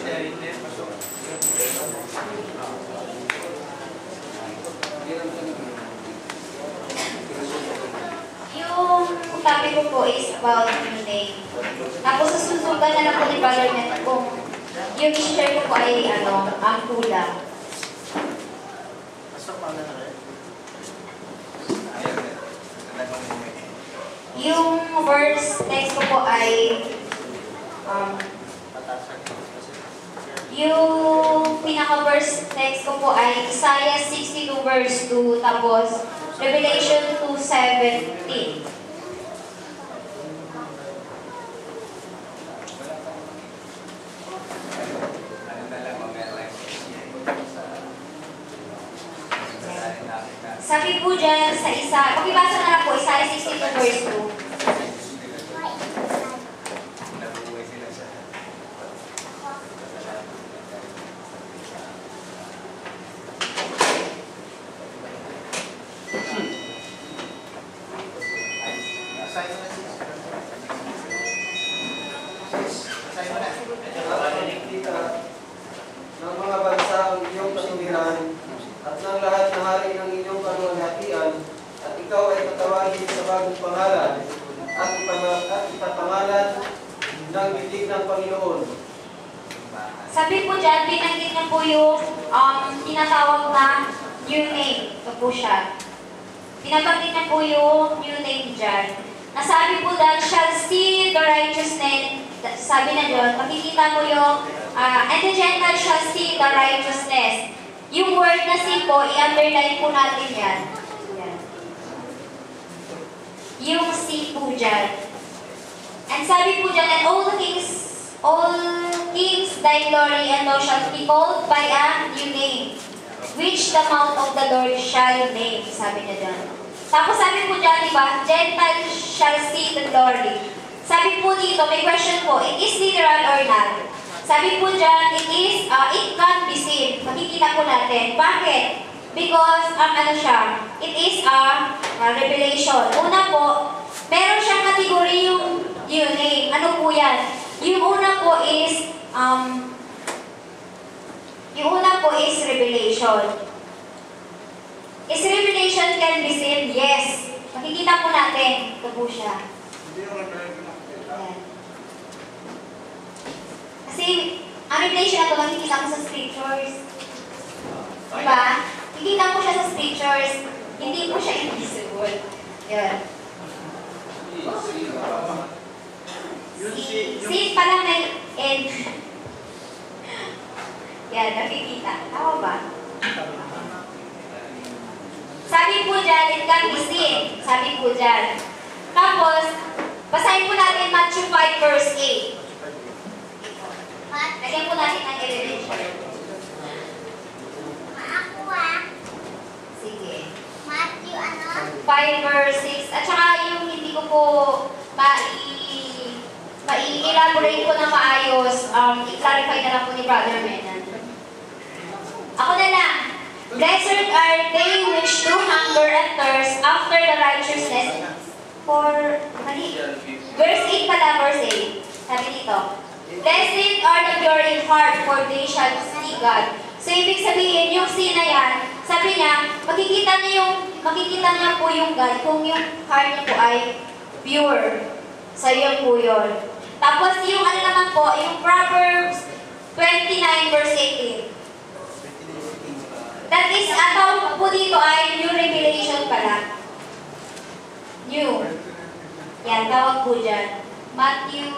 Yung topic ko po is about name. Tapos susundan na lang po ni Brother Net kung yung i-share ko po ay ang kulang. Yung verse text ko po ay yung pinaka-verse text ko po ay Isaiah 62 verse 2 tapos Revelation 2:17. Sabi po dyan sa isa, pakibasa na lang po, Isaiah 62 verse 2. Ng mga bansa ang iyong kasuliran at ng lahat na hari ng inyong kaluwalhatian at ikaw ay patawagin sa bagong pangalan at ipapangalan ng bibig ng Panginoon. Sabi po dyan, binanggit niya po yung tinatawag na new name. Ito po siya. Pinabanggit niya po yung new name dyan. Nasabi po dyan, shall see the righteousness. Sabi na dyan, makikita mo yung and the Gentiles shall see the righteousness. Yung word na see po, i-underline po natin yan. Yan. Yung see po dyan. And sabi po dyan, and all kings thy glory, and thou shalt be called by a new name, which the mouth of the Lord shall name. Sabi niya dyan. Tapos sabi po dyan, diba, Gentiles shall see the glory. Sabi po dito, may question po, it is literal or not? Sabi po dyan, it can be seen. Makikita po natin. Bakit? Because, it is a revelation. Una po, meron siyang kategory yung name. Ano po yan? Yung una po is revelation. Is revelation can be seen? Yes. Makikita po natin. Ito po siya. Ayan. Kasi, ang revelation na ito, makikita ko sa scriptures. Diba? Makikita ko siya sa scriptures. Hindi po siya invisible. Ayan. See pala may end. Yan, nakikita. Tama ba? Sabi po dyan, it can be seen. Sabi po dyan. Tapos, basahin po natin Matthew 5 verse 8. Lagyan po natin ang revelation. Sige. Matthew 5 verse 6. At saka yung hindi ko po i-elaborate ko na maayos, i-clarify na lang po ni Brother Menan. Ako na lang. Blessed are they which do hunger and thirst after the righteousness verse 8 pala, verse 8. Sabi dito, blessed are the pure in heart, for they shall see God. So, ibig sabihin, yung see na yan, sabi niya, makikita niya po yung God kung yung heart niya po ay pure. So, yun po yun. Tapos, yung naman po, yung Proverbs 29 verse 18. That is, ang tawag po dito ay new revelation pala. New. Yan, tawag po dyan. Matthew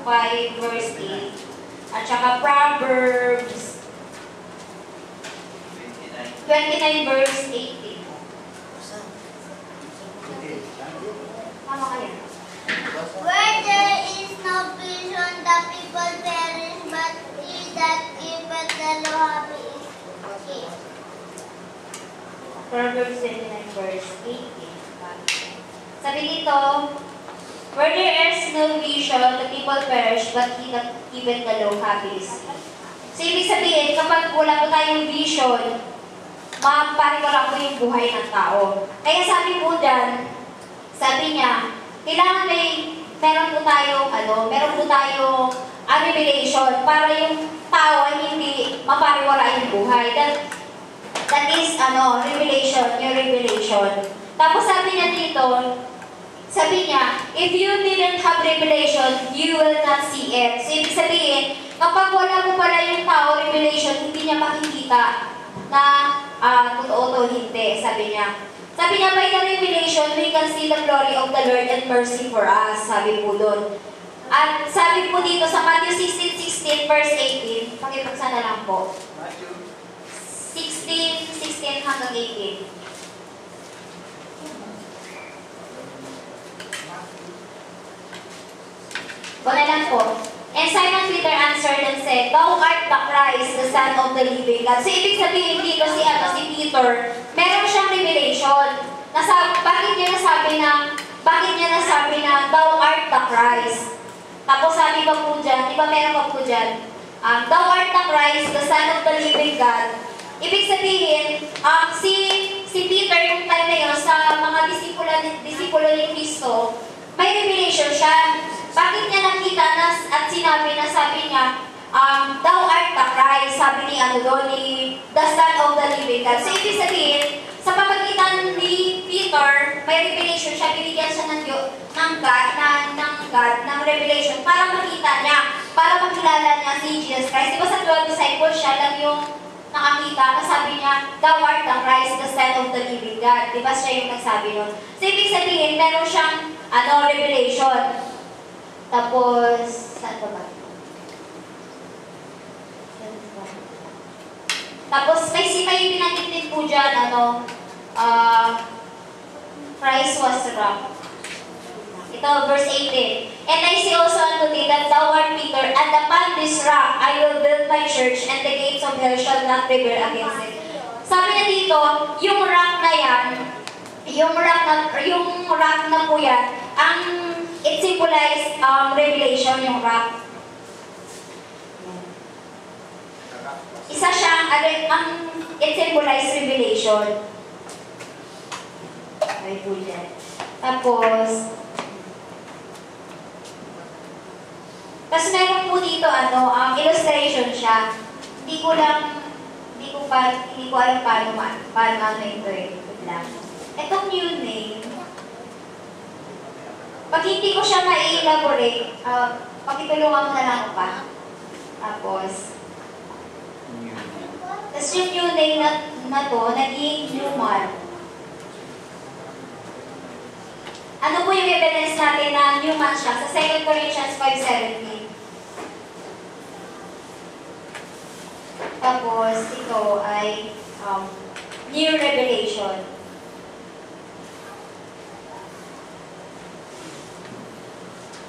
5 verse 8. At saka Proverbs 29 verse 18. Tama kaya? Where there is no vision, the people perish, but he that keepeth the law is saved. Proverbs 29 verse 18. Sabi dito, where there is no vision, the people perish, but he that keepeth the law happiness. So, ibig sabihin, kapag wala po tayong vision, mapariwala po yung buhay ng tao. Kaya sabi po dyan, sabi niya, kailangan meron po tayong revelation para yung tao ay hindi mapariwara yung buhay. That is, revelation, yung revelation. Tapos sabi niya dito, if you didn't have revelation, you will not see it. So, ibig sabihin, kapag wala mo pala yung tao, revelation, hindi niya makikita na totoo to, hindi, sabi niya. Sabi niya, by the revelation, we can see the glory of the Lord and mercy for us, sabi po doon. At sabi po dito sa Matthew 16:16 verse 18, pakipagsa na lang po. 16 hanggang 18. Wala lang po. And Simon Peter answered and said, Thou art the Christ, the Son of the living God. So, ibig sabihin dito si Peter, meron siyang revelation. Bakit niya nasabi na, Thou art the Christ? Tapos sabi pa po dyan, di ba meron pa po dyan, Thou art the Christ, the Son of the living God. Ibig sabihin, si Peter yung time na yun, sa mga disipulo ni Cristo, may revelation siya. Bakit niya nakita at sabi niya, Thou art the Christ, sabi ni the Son of the living God. So, ibig sabihin, sa pamagitan ni Peter, may revelation siya, binigyan siya ng God, ng revelation, para makita niya, para makilala niya si Jesus Christ. Diba sa 12 disciples, siya lang yung nakakita, sabi niya, Thou art the Christ, the Son of the living God. Diba siya yung nagsabi nun? So, ibig sabihin, meron siyang revelation. Tapos, saan ba? Tapos, may binanggit din po dyan, Christ was rock. Ito, verse 18. And I say also unto thee that thou art Peter, and upon this rock I will build my church, and the gates of hell shall not prevail against it. Sabi na dito, yung rock na yan, yung rock na po yan, it symbolizes revelation, yung rock. Isa siyang, it symbolizes revelation. Ay po dyan. Tapos meron po dito, illustration siya. Hindi ko alam paano ito eh. Itong new name, pag hindi ko siya ma-elaborate, pakitulungan mo na lang pa. Tapos yung new name na to, naging human. Ano po yung evidence natin na human siya? Sa 2 Corinthians 5:17. Tapos, ito ay new revelation.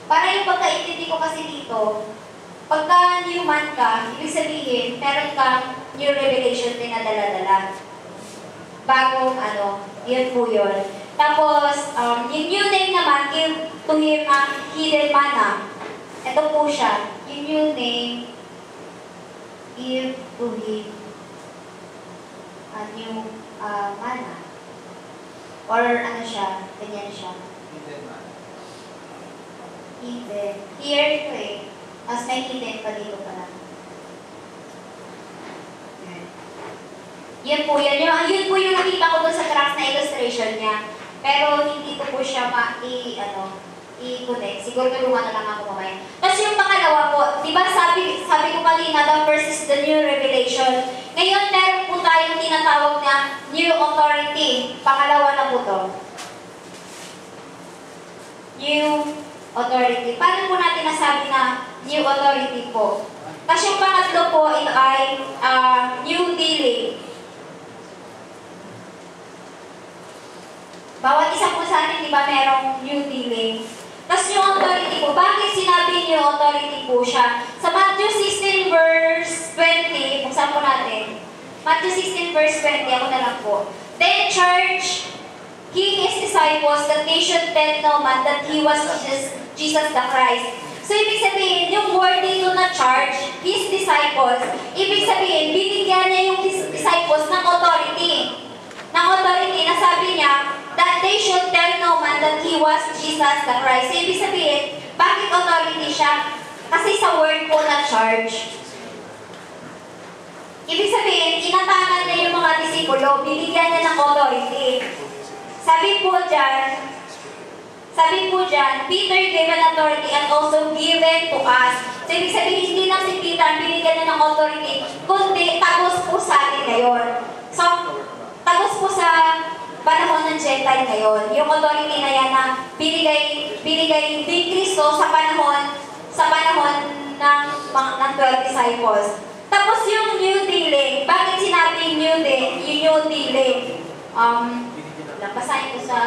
Para yung pagkaintindi ko kasi dito, pagka human ka, ibig sabihin, meron kang new revelation din na dala-dala. Bagong yun po yun. Tapos, yung new name naman, give to him hidden manna. Ito po siya. Yung new name, give to him a new manna. Or siya, ganyan siya. Hidden manna. Hidden. Here ito eh. Mas may hidden pa dito pala. Yun po yung nakita ko doon sa tracks na illustration niya. Pero hindi ko po siya i-connect. Siguro tulungan na lang ako mamaya. Tapos yung pangalawa po, di ba sabi ko kanina, the first is the new revelation. Ngayon, meron po tayong tinatawag na new authority. Pangalawa na po to. New authority. Paano po natin nasabi na new authority po? Tapos yung pangatlo po, ito ay new dealing. Bawat isa po sa atin, di ba, merong new dealing. Tapos yung authority po, bakit sinabi new authority po siya? Sa Matthew 16 verse 20, buksan po natin. Matthew 16 verse 20, ako na lang po. Then church, his disciples, that they should tell no man that he was Jesus the Christ. So, ibig sabihin, yung word dito na charge, his disciples, ibig sabihin, binigyan niya yung his disciples ng authority. Ng authority na sabi niya, that they should tell no man that he was Jesus the Christ. So, ibig sabihin, bakit authority siya? Kasi sa word po na charge, ibig sabihin, inatakan niya yung mga disipulo, binigyan niya ng authority. Sabi po dyan, Peter given authority and also given to us. So, ibig sabihin, hindi lang si Peter binigyan niya ng authority, kundi tagos po sa atin ngayon. So, tagos po sa panahon ng Gentile ngayon. Yung authority na yan na binigay ni Kristo sa panahon ng 12 disciples. Tapos yung new dealing, bakit sinabi new dealing? Basahin ko sa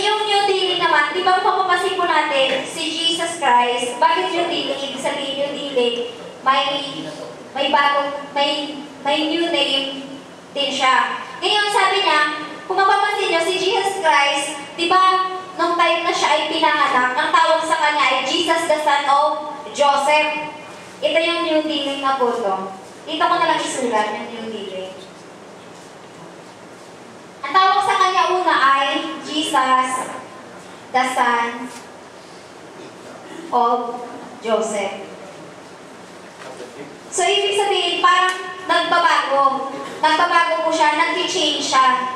Yung new dealing naman, di ba papapasin po natin si Jesus Christ, bakit new dealing? Ibig sabihin new dealing, may new name din siya. Ngayon sabi niya, kung mapapansin niyo, si Jesus Christ, di ba, nung time na siya ay pinanganak, ang tawag sa kanya ay Jesus the son of Joseph. Ito yung new dealing na po ito. Dito ko na lang isulat yung new dealing. Ang tawag sa kanya una ay Jesus, the son of Joseph. So, ibig sabihin, parang nagbabago. Nagbabago po siya, nag-change siya.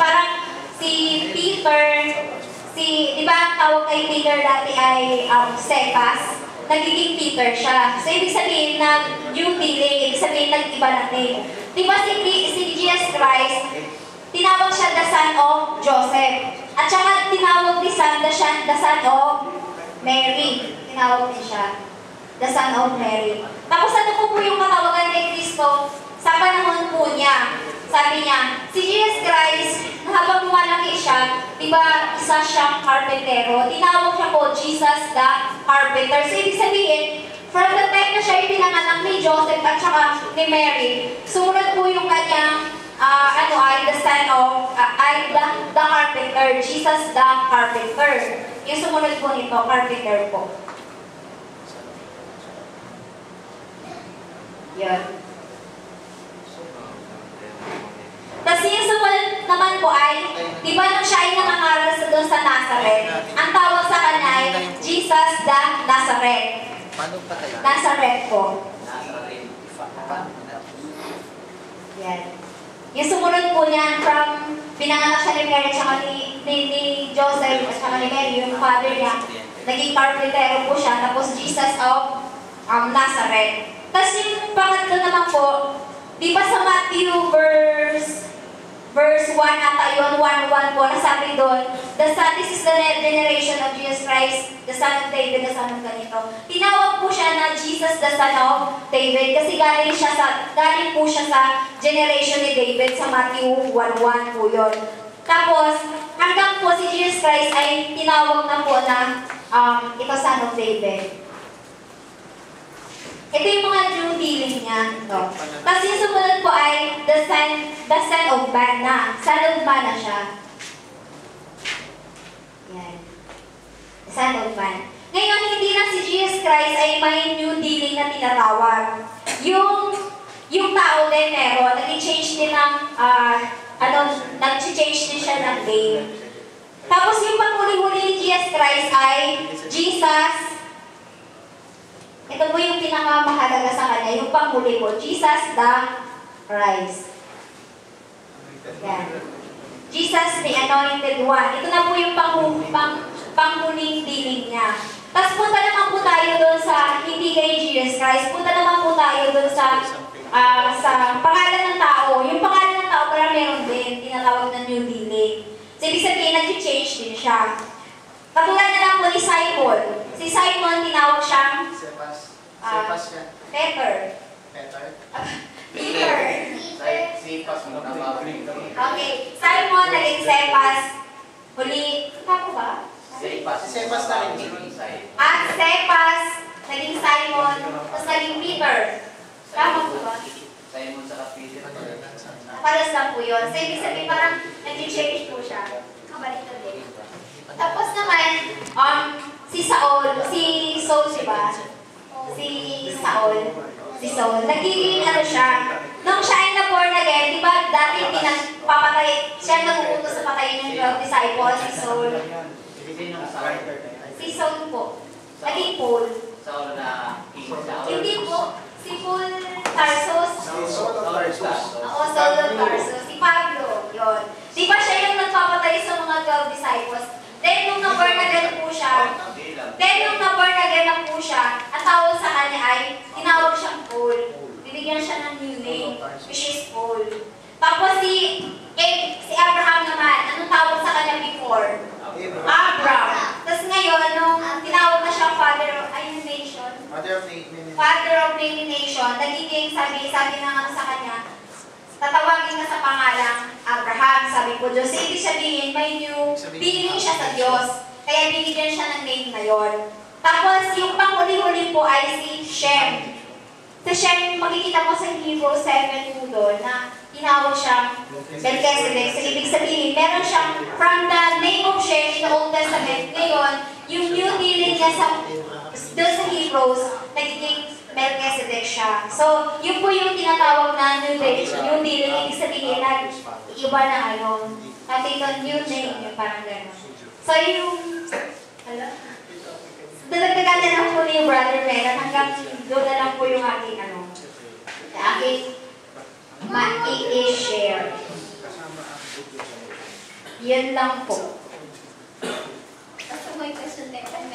Parang si Peter, di ba ang tawag kay Peter dati ay Cephas, nagiging Peter siya. So, ibig sabihin, nag-new dealing, ibig sabihin, nag-iba na name. Di ba si Jesus Christ, tinawag siya the son of Joseph. At saka tinawag ni Son the son of Mary. Tinawag din siya, the son of Mary. Tapos ano po yung katawagan ni Kristo sa panahon po niya? Sabi niya, si Jesus Christ, habang lumalaki siya, di ba isa siyang carpentero, tinawag siya po Jesus the Carpenter. So ibig sabihin, from the time na siya pinanganak ni Joseph at saka ni Mary, sumunod po yung kanyang ay the son of, the carpenter, Jesus the Carpenter. Yung sumunod po nito, carpenter po. Yan. Tapos yung sumunod naman po ay, di ba nung siya ay nangangaral doon sa Nazareth, ang tawag sa kanya ay Jesus the Nazareth. Nazareth po. Yan. Yung sumunod po niyan from pinanganak siya ni Mary at ni Joseph at saka ni Mary, yung father niya, naging carpentero po siya, tapos Jesus of Nazareth. Tapos yung pangatlo naman po, di ba sa Matthew verse 1 ata yun, 1:1 po, nasabi doon, this is the generation of Jesus Christ, the son of David, the son of ganito. Tinawag po siya na Jesus, the son of David, kasi galing po siya sa generation ni David, sa Matthew 1:1 po yun. Tapos, hanggang po si Jesus Christ ay tinawag na po na ito, son of David. Ito yung mga new dealing niya. Tapos yung sumunod po ay the son of man na. Son of man na siya. Yan. Son of man. Ngayon, hindi na si Jesus Christ ay may new dealing na tinatawag. Yung tao din meron, nag-change din ng, nag-change din siya ng name. Tapos yung panghuli-huli ni Jesus Christ ay Jesus. Ito po yung pinakamahalaga sa kanya, yung panghuli po, Jesus the Christ. Yan. Jesus the Anointed One. Ito na po yung panghuling dealing niya. Tapos punta naman po tayo doon sa, hindi kay Jesus Christ, punta naman po tayo doon sa pangalan ng tao. Yung pangalan ng tao, parang meron din, tinatawag na new dealing. So, ibig sabihin, nag-change din siya. Katulad na lang po ni Simon. Si Simon, tinawag siyang Peter. Peter. Okay. Simon, naging Cephas. Huli. Tama ba? Cephas na rin. Cephas, naging Simon, tapos naging Peter. Tama po ba? Simon sa Peter. Paras lang po yun. So, ibig sabihin parang nag-change po siya. Kabaliktad din. Tapos naman, si Saul, diba? Si Saul. Si Saul. Nagiging ano siya. Nung siya ay na-born again, di ba dati pinagpapatay, siya naguutos sa patayin ng 12 disciples, si Saul. Si Saul po. Naging Paul. Saul na king Saul. Hindi po. Si Paul Tarsus. Si Saul of Tarsus. Oo, Saul of Tarsus. Si Pablo. Yun. Di ba siya yung nagpapatay sa mga 12 disciples? Then, nung na-born again po siya, ang tawag sa kanya ay, tinawag siyang Paul. Binigyan siya ng new name, which is Paul. Tapos si Abraham naman, anong tawag sa kanya before? Abram. Tapos ngayon, nung tinawag na siya Father of Nation, Father of many nation, nagiging sabi na nga sa kanya, tatawagin na sa pangalang Abraham, sabi po Diyos. So, ibig sabihin, may new feeling siya sa Diyos. Kaya binigyan siya ng name na yon. Tapos, yung panghuli-huli po ay si Shem. Si Shem, makikita mo sa Hebrews 7 po doon na tinawag siyang Melchizedek. So, ibig sabihin, meron siyang, from the name of Shem in the Old Testament, ngayon, yung new feeling niya doon sa Hebrews, nagiging Melchizedek siya. So, yun po yung tinatawag na new dealing. Ibig sabihin na iba na ano. At ito, new name, yung parang gano'n. So, yung, dadagdagan na lang po ni Brother Meron hanggang doon na lang po yung aking i-share. Yan lang po. Basta may question next time,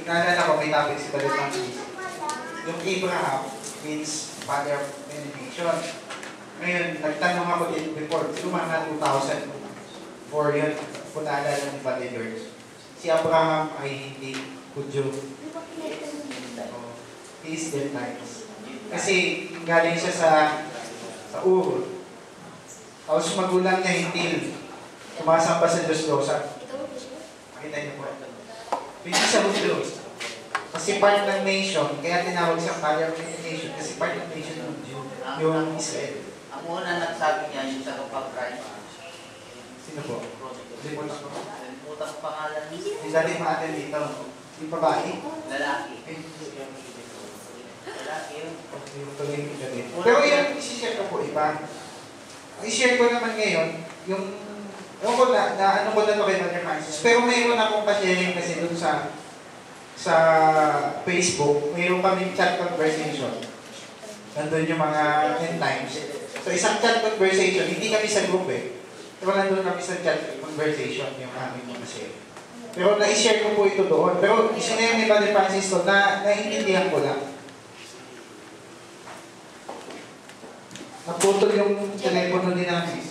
Naalala ko, may topic si Brother Francis. Yung Abraham means father of many nations. Ngayon, nagtanong ako din before, siguro mga 2004 yun, kung naalala ng Father George. Si Abraham ay hindi Hudyo. He is Gentiles. Kasi galing siya sa Ur. Tapos magulang niya hindi sumasamba sa Diyos Dosa. Makita niyo po. Hindi siya Hudyo. Kasi part ng nation, kaya tinawag siyang father of the nation, kasi part ng nation ng Jew, yung Israel. Ang una nagsabi niya yung sa kapag-Christ. Sino po? Putang pangalan niya. Yung dati maatin dito, yung babae. Lalaki. Lalaki yun. Pero yung isi-share ko po iba. Ang i-share ko naman ngayon, yung ko na ano ko na to kay Brother Francis. Pero mayroon akong pa-sharing kasi dun sa Facebook, mayroon kaming chat conversation. Nandun yung mga end times. So isang chat conversation, hindi kami sa group eh. Pero nandun kami sa chat conversation yung aming mga share. Pero na-share ko po ito doon. Pero isinare ni Brother Francis to na naiintindihan ko lang. Naputol yung telepono din namin.